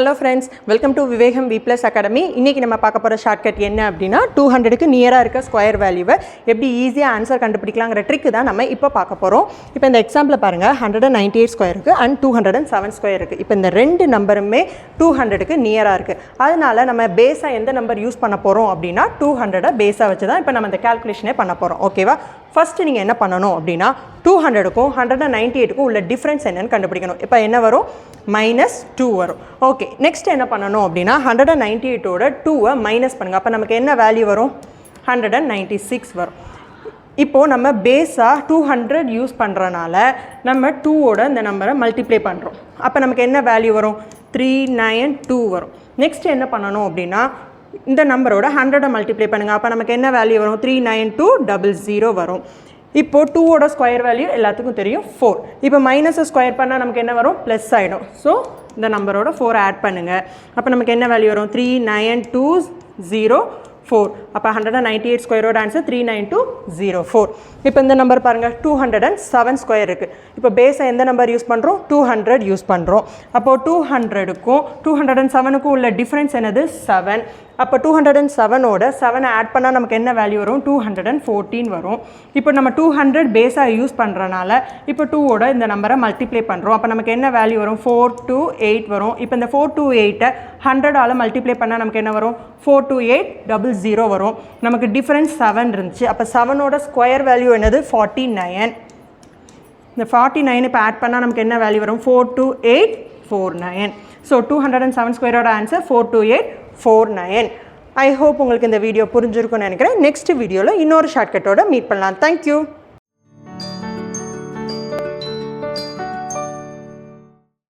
Hello friends, welcome to Vivegam V Plus Academy. இன்னைக்கு நம்ம பார்க்க போற ஷார்ட்கட் என்ன அப்படினா 200 க்கு நியரா இருக்க ஸ்கொயர் வேல்யூவை எப்படி ஈஸியா ஆன்சர் கண்டுபிடிக்கலாம்ங்கற ட்ரிக் தான் நம்ம இப்போ பார்க்க போறோம். இப்போ இந்த எக்ஸாம்பிள்ல பாருங்க 198 ஸ்கொயர் இருக்கு and 207 ஸ்கொயர் இருக்கு. இப்போ இந்த ரெண்டு நம்பருமே 200 க்கு நியரா இருக்கு. அதனால நம்ம பேஸா எந்த நம்பர் யூஸ் பண்ண போறோம் அப்படினா 200 பேஸா வச்சு தான் இப்போ நம்ம இந்த கால்குலேஷனே பண்ண போறோம். ஓகேவா? ஃபர்ஸ்ட் நீங்க என்ன பண்ணனும் அப்படினா 200 க்கும் 198 க்கும் உள்ள டிஃபரன்ஸ் என்னன்னு கண்டுபிடிக்கணும். இப்போ என்ன வரும்? -2 வரும். ஓகே, நெக்ஸ்ட் என்ன பண்ணனும் அப்படினா 198 ஓட 2 மைனஸ் பண்ணுங்க. அப்ப நமக்கு என்ன வேல்யூ வரும்? 196 வரும். இப்போ நம்ம பேஸா 200 யூஸ் பண்றனால நம்ம 2 ஓட இந்த நம்பரை மல்டிப்ளை பண்றோம். அப்ப நமக்கு என்ன வேல்யூ வரும்? 392 வரும். நெக்ஸ்ட் என்ன பண்ணனும் அப்படினா இந்த நம்பரோட 100 மல்டிப்ளை பண்ணுங்க. அப்ப நமக்கு என்ன வேல்யூ வரும்? 39200 வரும். இப்போ 2 ஓட ஸ்கொயர் வேல்யூ எல்லாத்துக்கும் தெரியும் 4. இப்போ மைனஸ் ஸ்கொயர் பண்ணா நமக்கு என்ன வரும்? ப்ளஸ் ஆயிடும். ஸோ இந்த நம்பரோட 4 ஆட் பண்ணுங்க. அப்போ நமக்கு என்ன வேல்யூ வரும்? 39204. அப்போ 198 ஸ்கொயரோட ஆன்சர் 39204. இப்போ இந்த நம்பர் பாருங்க 207 ஸ்கொயர் இருக்கு. இப்போ பேஸா எந்த நம்பர் யூஸ் பண்றோம்? 200 யூஸ் பண்றோம். அப்போ 200க்கும் 207க்கும் உள்ள டிஃபரன்ஸ் என்னது? 7. அப்போ 207 ஓட 7 ஆட் பண்ணா நமக்கு என்ன வேல்யூ வரும்? 214 வரும். இப்போ நம்ம 200 பேஸா யூஸ் பண்றனால இப்போ 2 ஓட இந்த நம்பரை மல்டிப்ளை பண்றோம். அப்போ நமக்கு என்ன வேல்யூ வரும்? 428 வரும். இப்போ இந்த 428 100 ஆல மல்டிப்ளை பண்ணா நமக்கு என்ன வரும்? 42800 வரும். நமக்கு டிஃபரன்ஸ் 7 இருந்துச்சு. அப்போ 7 ஓட ஸ்கொயர் வேல்யூ என்னது? 49. இந்த 49 இப்போ ஆட் பண்ணா நமக்கு என்ன வேல்யூ வரும்? 42849. ஸோ 207 ஸ்கொயரோட ஆன்சர் 42849. ஐ ஹோப் உங்களுக்கு இந்த வீடியோ புரிஞ்சிருக்கும்னு நினைக்கிறேன். நெக்ஸ்ட் வீடியோவில் இன்னொரு ஷார்ட்கட்டோட மீட் பண்ணலாம். தேங்க்யூ.